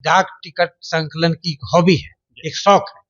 डाक टिकट संकलन की एक हॉबी है, एक शौक है,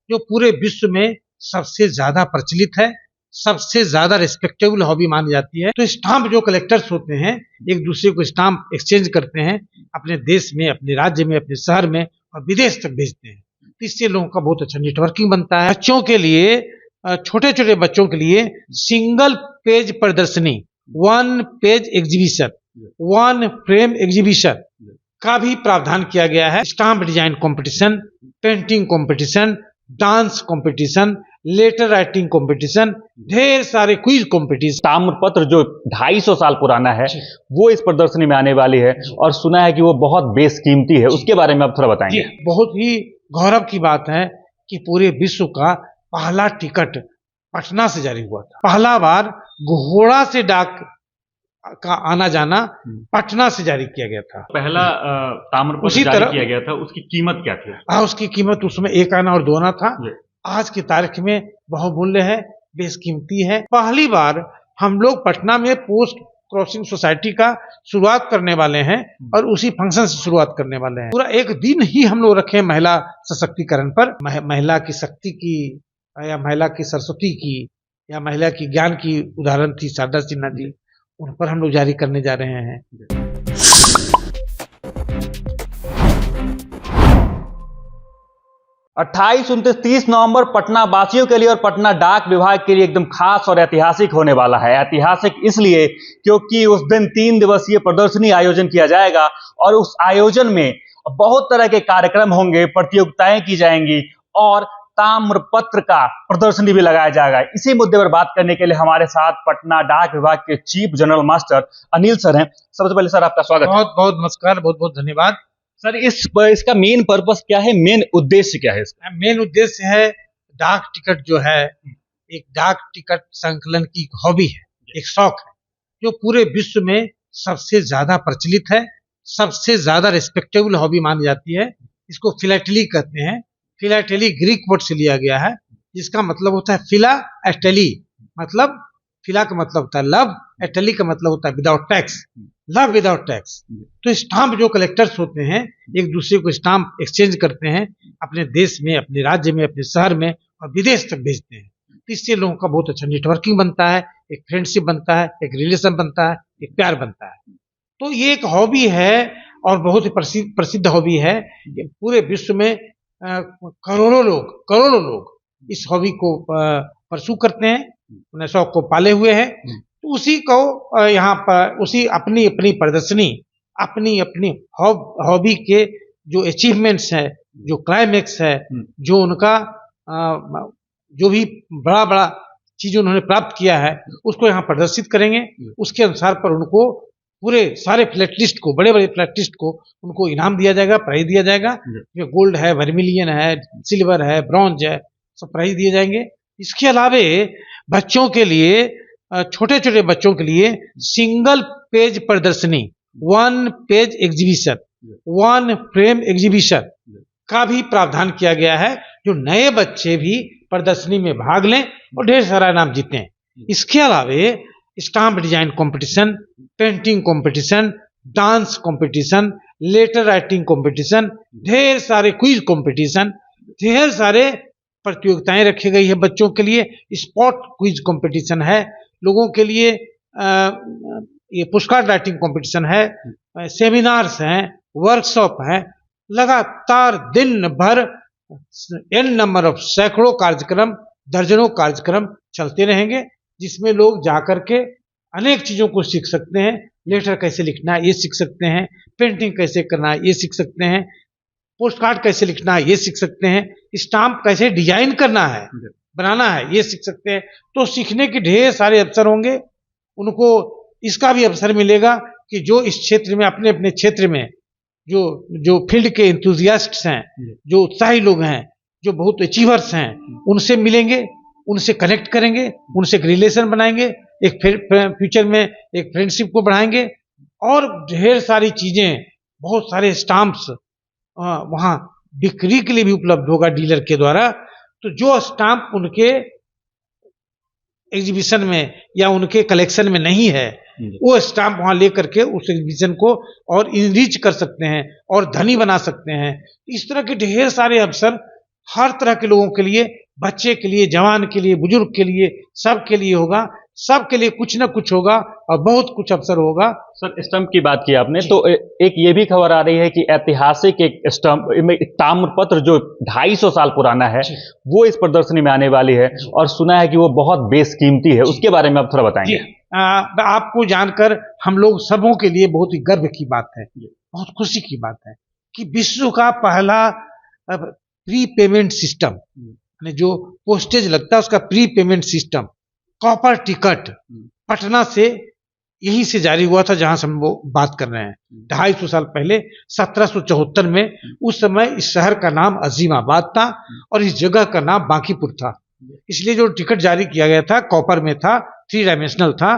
जो पूरे विश्व में सबसे ज्यादा प्रचलित है, सबसे ज्यादा रिस्पेक्टेबल हॉबी मानी जाती है। तो स्टाम्प जो कलेक्टर्स होते हैं, एक दूसरे को स्टाम्प एक्सचेंज करते हैं, अपने देश में, अपने राज्य में, अपने शहर में और विदेश तक भेजते हैं। तो इससे लोगों का बहुत अच्छा नेटवर्किंग बनता है। बच्चों के लिए, छोटे छोटे बच्चों के लिए सिंगल पेज प्रदर्शनी, one page exhibition, one frame exhibition का भी प्रावधान किया गया है। Stamp design competition, painting competition, dance competition, letter writing competition, ढेर सारे क्विज कंपटीशन। ताम्रपत्र जो 250 साल पुराना है वो इस प्रदर्शनी में आने वाली है और सुना है कि वो बहुत बेशकीमती है, उसके बारे में आप थोड़ा बताएंगे। बहुत ही गौरव की बात है कि पूरे विश्व का पहला टिकट पटना से जारी हुआ था। पहला बार घोड़ा से डाक का आना जाना पटना से जारी किया गया था। पहला ताम्रपत्र जारी किया गया था, उसकी कीमत क्या थी? उसकी कीमत उसमें 1 आना और 2 आना था। आज की तारीख में बहुमूल्य है, बेशकीमती है। पहली बार हम लोग पटना में पोस्ट क्रॉसिंग सोसाइटी का शुरुआत करने वाले हैं और उसी फंक्शन से शुरुआत करने वाले हैं। पूरा एक दिन ही हम लोग रखे महिला सशक्तिकरण पर। महिला की शक्ति की या महिला की सरस्वती की या महिला की ज्ञान की उदाहरण थी शारदा सिन्हा जी, उन पर हम लोग जारी करने जा रहे हैं। 28, 29, 30 नवंबर पटना वासियों के लिए और पटना डाक विभाग के लिए एकदम खास और ऐतिहासिक होने वाला है। ऐतिहासिक इसलिए क्योंकि उस दिन 3 दिवसीय प्रदर्शनी आयोजन किया जाएगा और उस आयोजन में बहुत तरह के कार्यक्रम होंगे, प्रतियोगिताएं की जाएंगी और ताम्रपत्र का प्रदर्शनी भी लगाया जाएगा। इसी मुद्दे पर बात करने के लिए हमारे साथ पटना डाक विभाग के chief general master Anil sir हैं। सबसे पहले सर आपका स्वागत है। बहुत बहुत नमस्कार, बहुत बहुत धन्यवाद सर। इसका मेन पर्पस क्या है, मेन उद्देश्य क्या है इसका? मेन उद्देश्य है डाक टिकट जो है, एक डाक टिकट संकलन की एक हॉबी है, एक शौक है, जो पूरे विश्व में सबसे ज्यादा प्रचलित है, सबसे ज्यादा रिस्पेक्टेबल हॉबी मानी जाती है। इसको फिलाटेली कहते हैं। फिलाटेली ग्रीक वर्ड से लिया गया है, जिसका मतलब होता है फिला एटेली, मतलब फिला का मतलब होता है लव, एटेली का मतलब होता है without tax, love without tax. तो स्टाम्प जो कलेक्टर्स होते हैं, एक दूसरे को स्टाम्प एक्सचेंज करते हैं, अपने देश में, अपने राज्य में, अपने शहर में और विदेश तक भेजते हैं। तो इससे लोगों का बहुत अच्छा नेटवर्किंग बनता है, एक फ्रेंडशिप बनता है, एक रिलेशन बनता है, एक प्यार बनता है। तो ये एक हॉबी है और बहुत ही प्रसिद्ध हॉबी है। पूरे विश्व में करोड़ों लोग इस हॉबी को परसू करते हैं, अपने शौक को पाले हुए हैं। तो उसी को यहाँ पर उसी अपनी अपनी प्रदर्शनी, अपनी अपनी हॉबी के जो अचीवमेंट्स है, जो क्लाइमेक्स है, जो उनका जो भी बड़ा बड़ा चीज उन्होंने प्राप्त किया है, उसको यहाँ प्रदर्शित करेंगे। उसके अनुसार पर उनको पूरे सारे फ्लैटलिस्ट को, बड़े बड़े फ्लैटलिस्ट को उनको इनाम दिया जाएगा, प्राइज दिया जाएगा। जो गोल्ड है, वर्मिलियन है, सिल्वर है, ब्रॉन्ज है, सब प्राइज दिए जाएंगे। इसके अलावे बच्चों के लिए, छोटे छोटे बच्चों के लिए सिंगल पेज प्रदर्शनी, one page exhibition, one frame exhibition का भी प्रावधान किया गया है, जो नए बच्चे भी प्रदर्शनी में भाग लें और ढेर सारा इनाम जीतें। इसके अलावे stamp design competition, painting competition, dance competition, letter writing competition, ढेर सारे क्विज कंपटीशन, ढेर सारे प्रतियोगिताएं रखी गई है बच्चों के लिए। स्पॉट क्विज कंपटीशन है, लोगों के लिए ये पोस्टकार्ड राइटिंग कंपटीशन है, सेमिनार्स हैं, वर्कशॉप है। लगातार दिन भर एन नंबर ऑफ सैकड़ों कार्यक्रम, दर्जनों कार्यक्रम चलते रहेंगे, जिसमें लोग जाकर के अनेक चीजों को सीख सकते हैं। लेटर कैसे लिखना है ये सीख सकते हैं, पेंटिंग कैसे करना है ये सीख सकते हैं, पोस्ट कार्ड कैसे लिखना है ये सीख सकते हैं, स्टाम्प कैसे डिजाइन करना है, बनाना है ये सीख सकते हैं। तो सीखने के ढेर सारे अवसर होंगे। उनको इसका भी अवसर मिलेगा कि जो इस क्षेत्र में, अपने अपने क्षेत्र में जो फील्ड के इंथुजियास्ट्स हैं, जो उत्साही लोग हैं, जो बहुत अचीवर्स हैं, उनसे मिलेंगे, उनसे कनेक्ट करेंगे, उनसे एक रिलेशन बनाएंगे, एक फ्यूचर में एक फ्रेंडशिप को बढ़ाएंगे और ढेर सारी चीजें, बहुत सारे स्टाम्प्स वहां बिक्री के लिए भी उपलब्ध होगा डीलर के द्वारा। तो जो स्टाम्प उनके एग्जीबिशन में या उनके कलेक्शन में नहीं है, वो स्टाम्प वहां लेकर के उस एग्जीबिशन को और इनरिच कर सकते हैं और धनी बना सकते हैं। इस तरह के ढेर सारे अवसर हर तरह के लोगों के लिए, बच्चे के लिए, जवान के लिए, बुजुर्ग के लिए, सबके लिए होगा। सबके लिए कुछ ना कुछ होगा और बहुत कुछ अवसर होगा। सर, स्टंप की बात की आपने, तो एक ये भी खबर आ रही है कि ऐतिहासिक एक स्टंप ताम्रपत्र जो 250 साल पुराना है वो इस प्रदर्शनी में आने वाली है और सुना है कि वो बहुत बेशकीमती है। उसके बारे में आप थोड़ा बताएंगे? आपको जानकर हम लोग सबों के लिए बहुत ही गर्व की बात है, बहुत खुशी की बात है कि विश्व का पहला प्री पेमेंट सिस्टम, जो पोस्टेज लगता है उसका pre payment system, copper ticket Patna से यहीं से जारी हुआ था, जहां से हम वो बात कर रहे हैं 250 साल पहले 1774 में। उस समय इस शहर का नाम अजीमाबाद था और इस जगह का नाम बांकीपुर था। इसलिए जो टिकट जारी किया गया था कॉपर में था, 3 डायमेंशनल था,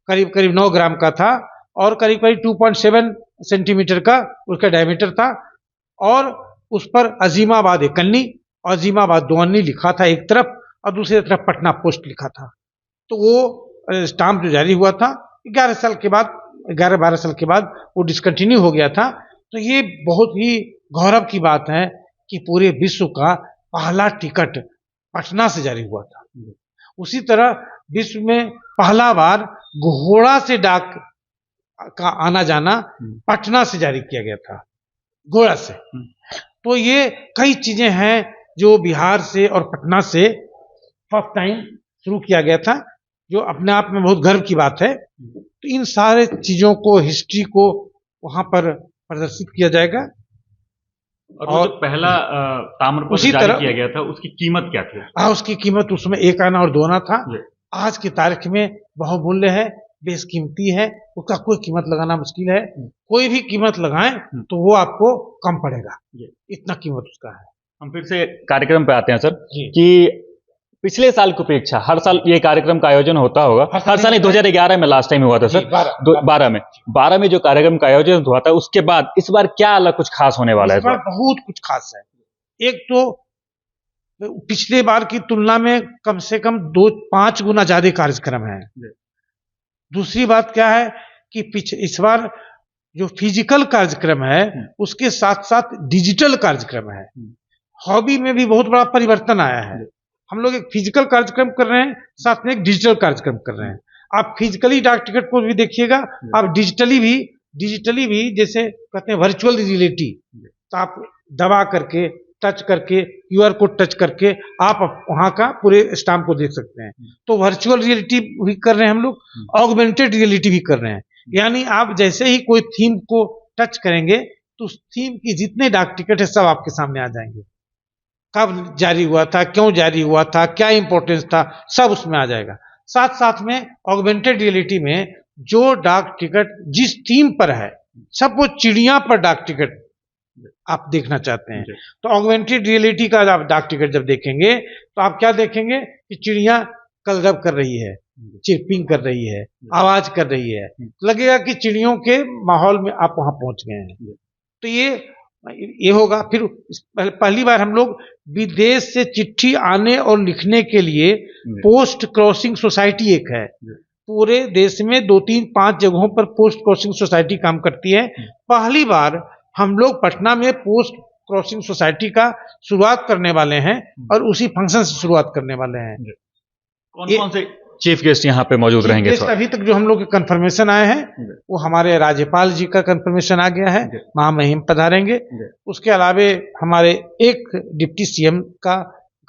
करीब करीब 9 ग्राम का था और करीब करीब 2.7 सेंटीमीटर का उसका डायमीटर था। और उस पर अजीमाबाद एकन्नी और अजीमाबाद दोअन्नी लिखा था एक तरफ और दूसरी तरफ पटना पोस्ट लिखा था। तो वो स्टाम्प जो जारी हुआ था 11 साल के बाद, 11-12 साल के बाद वो डिसकंटिन्यू हो गया था। तो ये बहुत ही गौरव की बात है कि पूरे विश्व का पहला टिकट पटना से जारी हुआ था। उसी तरह विश्व में पहला बार घोड़ा से डाक का आना जाना पटना से जारी किया गया था, घोड़ा से। तो ये कई चीजें हैं जो बिहार से और पटना से फर्स्ट टाइम शुरू किया गया था, जो अपने आप में बहुत गर्व की बात है। तो इन सारे चीजों को, हिस्ट्री को वहां पर प्रदर्शित किया जाएगा। और जो पहला ताम्रपत्र जारी किया गया था उसकी कीमत क्या थी? उसकी कीमत उसमें 1 आना और 2 आना था। आज की तारीख में बहुमूल्य है, बेशकीमती है, उसका कोई कीमत लगाना मुश्किल है। कोई भी कीमत लगाएं तो वो आपको कम पड़ेगा, इतना कीमत उसका है। हम फिर से कार्यक्रम पे आते हैं सर, कि पिछले साल की अपेक्षा हर साल ये कार्यक्रम का आयोजन होता होगा। हर साल 2011 में लास्ट टाइम हुआ था सर, 12 में जो कार्यक्रम का आयोजन हुआ था, उसके बाद इस बार क्या अलग कुछ खास होने वाला है? इस बार बहुत कुछ खास है। एक तो पिछले बार की तुलना में कम से कम 2-5 गुना ज्यादा कार्यक्रम है। दूसरी बात क्या है कि इस बार जो फिजिकल कार्यक्रम है उसके साथ साथ डिजिटल कार्यक्रम है। हॉबी में भी बहुत बड़ा परिवर्तन आया है। हम लोग एक फिजिकल कार्यक्रम कर रहे हैं, साथ में एक डिजिटल कार्यक्रम कर रहे हैं। आप फिजिकली डाक टिकट को भी देखिएगा, आप डिजिटली भी जैसे कहते हैं वर्चुअल रियलिटी, तो आप दबा करके, टच करके, QR कोड टच करके आप वहां का पूरे स्टाम्प को देख सकते हैं। तो वर्चुअल रियलिटी भी कर रहे हैं हम लोग, ऑगमेंटेड रियलिटी भी कर रहे हैं। यानी आप जैसे ही कोई थीम को टच करेंगे तो उस थीम की जितने डाक टिकट है सब आपके सामने आ जाएंगे। कब जारी हुआ था, क्यों जारी हुआ था, क्या इंपॉर्टेंस था, सब उसमें आ जाएगा। साथ साथ में ऑगमेंटेड रियलिटी में जो डाक टिकट जिस थीम पर है, सब वो चिड़िया पर डाक टिकट आप देखना चाहते हैं, तो ऑगमेंटेड रियलिटी का आप डाक टिकट जब देखेंगे तो आप क्या देखेंगे कि चिड़िया कलरव कर रही है, चिरपिंग कर रही है, आवाज कर रही है, लगेगा कि चिड़ियों के माहौल में आप वहां पहुंच गए हैं। तो ये होगा। फिर पहली बार हम लोग विदेश से चिट्ठी आने और लिखने के लिए पोस्ट क्रॉसिंग सोसाइटी एक है, पूरे देश में 2-3-5 जगहों पर पोस्ट क्रॉसिंग सोसाइटी काम करती है। पहली बार हम लोग पटना में पोस्ट क्रॉसिंग सोसाइटी का शुरुआत करने वाले हैं और उसी फंक्शन से शुरुआत करने वाले हैं। कौन से चीफ गेस्ट यहाँ पे मौजूद रहेंगे? अभी तक जो हम लोग के कंफर्मेशन आए हैं वो हमारे राज्यपाल जी का कंफर्मेशन आ गया है, महामहिम पधारेंगे। उसके अलावे हमारे एक डिप्टी CM का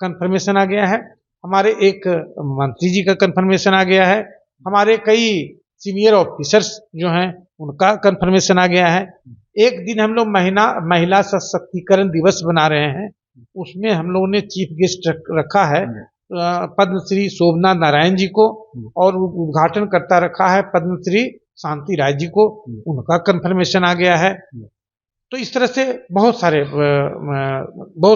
कंफर्मेशन आ गया है, हमारे एक मंत्री जी का कंफर्मेशन आ गया है, हमारे कई सीनियर ऑफिसर्स जो हैं उनका कंफर्मेशन आ गया है। एक दिन हम लोग महिला सशक्तिकरण दिवस बना रहे हैं, उसमें हम लोगों ने चीफ गेस्ट रखा है पद्मश्री शोभना नारायण जी को, और उद्घाटन करता रखा है पद्मश्री शांति राय जी को, उनका कंफर्मेशन आ गया है। तो इस तरह से बहुत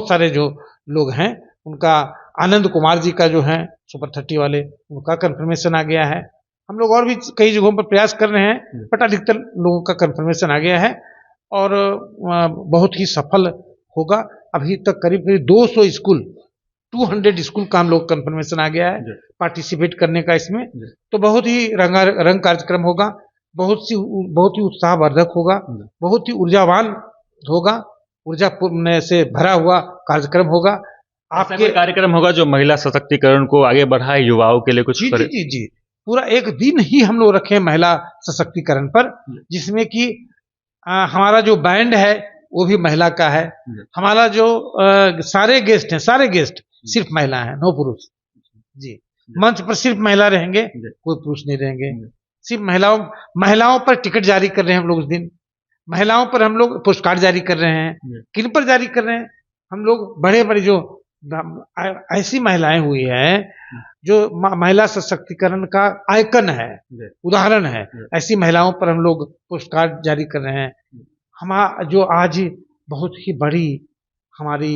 सारे जो लोग हैं, उनका आनंद कुमार जी का जो है सुपर 30 वाले, उनका कंफर्मेशन आ गया है। हम लोग और भी कई जगहों पर प्रयास कर रहे हैं, बट अधिकतर लोगों का कंफर्मेशन आ गया है और बहुत ही सफल होगा। अभी तक करीब 200 स्कूल 200 स्कूल का हम लोग कंफर्मेशन आ गया है पार्टिसिपेट करने का इसमें। तो बहुत ही रंग कार्यक्रम होगा, बहुत ही उत्साहवर्धक होगा, बहुत ही ऊर्जावान होगा, ऊर्जा से भरा हुआ कार्यक्रम होगा। आपके कार्यक्रम होगा जो महिला सशक्तिकरण को आगे बढ़ाए, युवाओं के लिए कुछ जी जी जी जी, पूरा एक दिन ही हम लोग रखे महिला सशक्तिकरण पर, जिसमें कि हमारा जो बैंड है वो भी महिला का है। हमारा जो सारे गेस्ट सिर्फ महिला हैं, नो पुरुष जी। मंच पर सिर्फ महिला रहेंगे, कोई पुरुष नहीं रहेंगे। सिर्फ महिलाओं पर टिकट जारी कर रहे हैं हम लोग उस दिन। महिलाओं पर हम लोग पुरस्कार जारी कर रहे हैं। किन पर जारी कर रहे हैं? हम लोग बड़े बड़े जो ऐसी महिलाएं हुई हैं जो महिला सशक्तिकरण का आइकन है, उदाहरण है, ऐसी महिलाओं पर हम लोग पुरस्कार जारी कर रहे हैं। हम जो आज बहुत ही बड़ी हमारी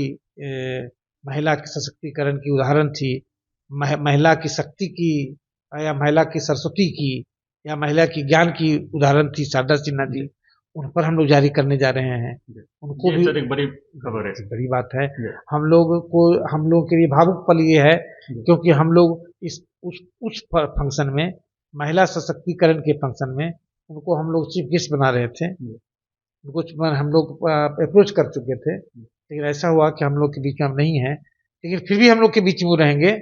महिला की सशक्तिकरण की उदाहरण थी, महिला की शक्ति की या महिला की सरस्वती की या महिला की ज्ञान की उदाहरण थी शारदा सिन्हा जी, उन पर हम लोग जारी करने जा रहे हैं। उनको भी एक बड़ी खबर है, बड़ी बात है। हम लोग के लिए भावुक पल ये है क्योंकि हम लोग उस फंक्शन में, महिला सशक्तिकरण के फंक्शन में, उनको हम लोग चीफ गेस्ट बना रहे थे। कुछ हम लोग अप्रोच कर चुके थे, लेकिन ऐसा हुआ कि हम लोग के बीच में हम नहीं हैं, लेकिन फिर भी हम लोग के बीच में वो रहेंगे,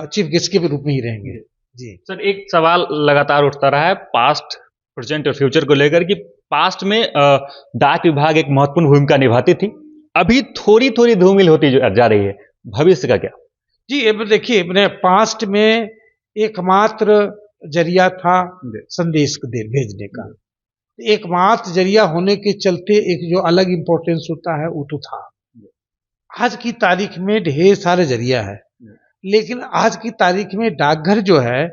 चीफ गेस्ट के रूप में ही रहेंगे जी। सर, एक सवाल लगातार उठता रहा है पास्ट, प्रेजेंट और फ्यूचर को लेकर कि पास्ट में डाक विभाग एक महत्वपूर्ण भूमिका निभाती थी, अभी थोड़ी थोड़ी धूमिल होती जा रही है, भविष्य का क्या? जी देखिए, मैंने पास्ट में एकमात्र जरिया था संदेश भेजने का, एकमात्र जरिया होने के चलते एक जो अलग इंपॉर्टेंस होता है वो तो था। आज की तारीख में ढेर सारे जरिया है, लेकिन आज की तारीख में डाकघर जो है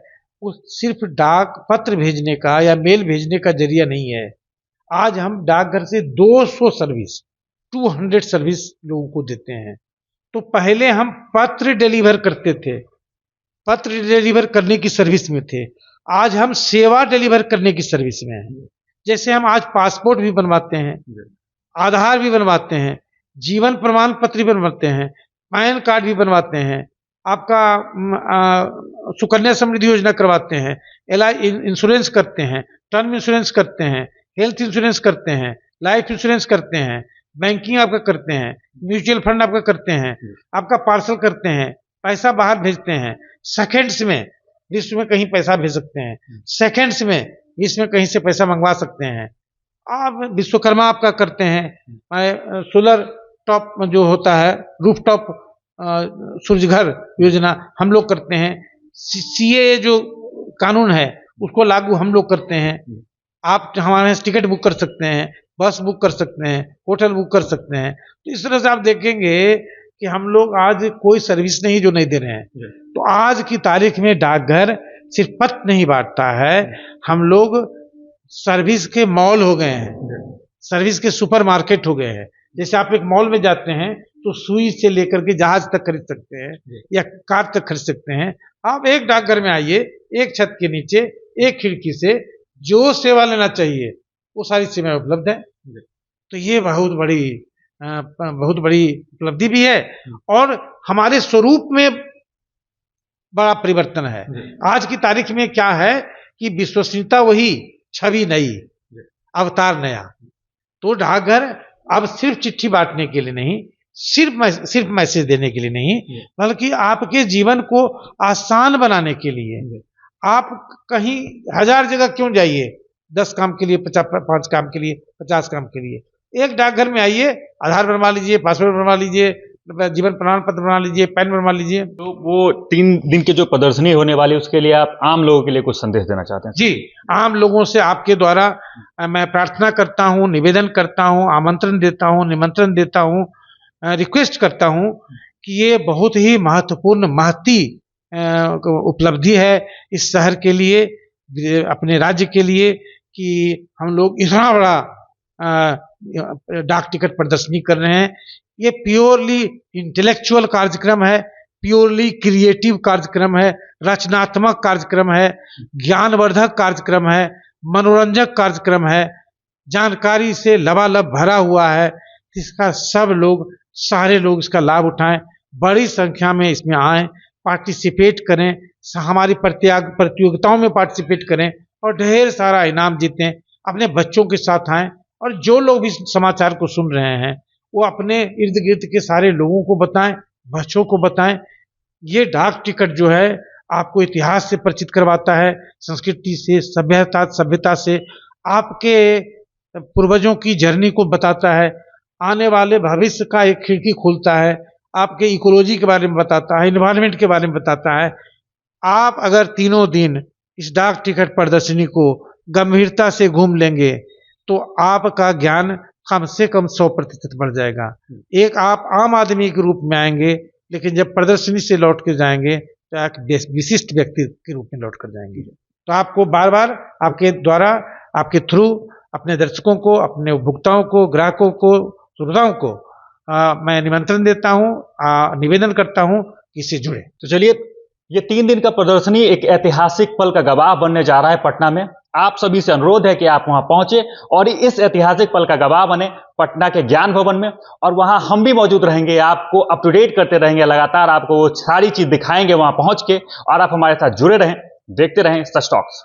वो सिर्फ डाक पत्र भेजने का या मेल भेजने का जरिया नहीं है। आज हम डाकघर से 200 सर्विस लोगों को देते हैं। तो पहले हम पत्र डिलीवर करते थे, पत्र डिलीवर करने की सर्विस में थे, आज हम सेवा डिलीवर करने की सर्विस में हैं। जैसे हम आज पासपोर्ट भी बनवाते हैं, आधार भी बनवाते हैं, जीवन प्रमाण पत्र भी बनवाते हैं, पैन कार्ड भी बनवाते हैं, आपका सुकन्या समृद्धि योजना करवाते हैं, इंश्योरेंस करते हैं, टर्म इंश्योरेंस करते हैं, हेल्थ इंश्योरेंस करते हैं, लाइफ इंश्योरेंस करते हैं, बैंकिंग आपका करते हैं, म्यूचुअल फंड आपका करते हैं, आपका पार्सल करते हैं, पैसा बाहर भेजते हैं, सेकंड्स में विश्व में कहीं पैसा भेज सकते हैं, सेकंड्स में विश्व में कहीं से पैसा मंगवा सकते हैं। आप विश्वकर्मा आपका करते हैं, सोलर टॉप जो होता है, रूफ टॉप सूर्यघर योजना हम लोग करते हैं, सीए जो कानून है उसको लागू हम लोग करते हैं। आप हमारे यहाँ टिकट बुक कर सकते हैं, बस बुक कर सकते हैं, होटल बुक कर सकते हैं। तो इस तरह से आप देखेंगे कि हम लोग आज कोई सर्विस नहीं जो नहीं दे रहे हैं। तो आज की तारीख में डाकघर सिर्फ पत्र नहीं बांटता है, हम लोग सर्विस के मॉल हो गए हैं, सर्विस के सुपरमार्केट हो गए हैं। जैसे आप एक मॉल में जाते हैं तो सुई से लेकर के जहाज तक खरीद सकते हैं या कार तक खरीद सकते हैं। आप एक डाकघर में आइए, एक छत के नीचे एक खिड़की से जो सेवा लेना चाहिए वो सारी सेवाएं उपलब्ध है। तो ये बहुत बड़ी उपलब्धि भी है और हमारे स्वरूप में बड़ा परिवर्तन है। आज की तारीख में क्या है कि विश्वसनीयता वही, छवि नई, अवतार नया। तो डाकघर अब सिर्फ चिट्ठी बांटने के लिए नहीं, सिर्फ मैसेज देने के लिए नहीं, बल्कि आपके जीवन को आसान बनाने के लिए। आप कहीं 1000 जगह क्यों जाइए, 10 काम के लिए, 5 काम के लिए, 50 काम के लिए, एक डाकघर में आइए, आधार बनवा लीजिए, पासपोर्ट बनवा लीजिए, जीवन प्रमाण पत्र बना लीजिए, पैन बनवा लीजिए। तो वो 3 दिन की जो प्रदर्शनी होने वाली है उसके लिए आप आम लोगों के लिए कुछ संदेश देना चाहते हैं? जी, आम लोगों से आपके द्वारा मैं प्रार्थना करता हूँ, निवेदन करता हूँ, आमंत्रण देता हूँ, निमंत्रण देता हूँ, रिक्वेस्ट करता हूँ कि ये बहुत ही महत्वपूर्ण महती उपलब्धि है इस शहर के लिए, अपने राज्य के लिए, कि हम लोग इतना बड़ा डाक टिकट प्रदर्शनी कर रहे हैं। ये प्योरली इंटेलेक्चुअल कार्यक्रम है, प्योरली क्रिएटिव कार्यक्रम है, रचनात्मक कार्यक्रम है, ज्ञानवर्धक कार्यक्रम है, मनोरंजक कार्यक्रम है, जानकारी से लबालब भरा हुआ है। इसका सब लोग, सारे लोग इसका लाभ उठाएं। बड़ी संख्या में इसमें आए, पार्टिसिपेट करें, हमारी प्रतियोगिताओं में पार्टिसिपेट करें और ढेर सारा इनाम जीतें। अपने बच्चों के साथ आएं और जो लोग भी समाचार को सुन रहे हैं वो अपने इर्द गिर्द के सारे लोगों को बताएं, बच्चों को बताएं। ये डाक टिकट जो है आपको इतिहास से परिचित करवाता है, संस्कृति से, सभ्यता से, आपके पूर्वजों की जर्नी को बताता है, आने वाले भविष्य का एक खिड़की खोलता है, आपके इकोलॉजी के बारे में बताता है, इन्वायरमेंट के बारे में बताता है। आप अगर तीनों दिन इस डाक टिकट प्रदर्शनी को गंभीरता से घूम लेंगे तो आपका ज्ञान कम से कम 100% बढ़ जाएगा। एक आप आम आदमी के रूप में आएंगे, लेकिन जब प्रदर्शनी से लौट के जाएंगे तो एक विशिष्ट व्यक्ति के रूप में लौट कर जाएंगे। तो आपको बार बार आपके द्वारा, आपके थ्रू अपने दर्शकों को, अपने उपभोक्ताओं को, ग्राहकों को, श्रोताओं को मैं निमंत्रण देता हूं, निवेदन करता हूं कि इससे जुड़े। तो चलिए, ये 3 दिन का प्रदर्शनी एक ऐतिहासिक पल का गवाह बनने जा रहा है पटना में। आप सभी से अनुरोध है कि आप वहां पहुंचे और इस ऐतिहासिक पल का गवाह बने पटना के ज्ञान भवन में। और वहां हम भी मौजूद रहेंगे, आपको अप टू डेट करते रहेंगे, लगातार आपको वो सारी चीज दिखाएंगे वहां पहुंच के। और आप हमारे साथ जुड़े रहें, देखते रहें सच टॉक्स।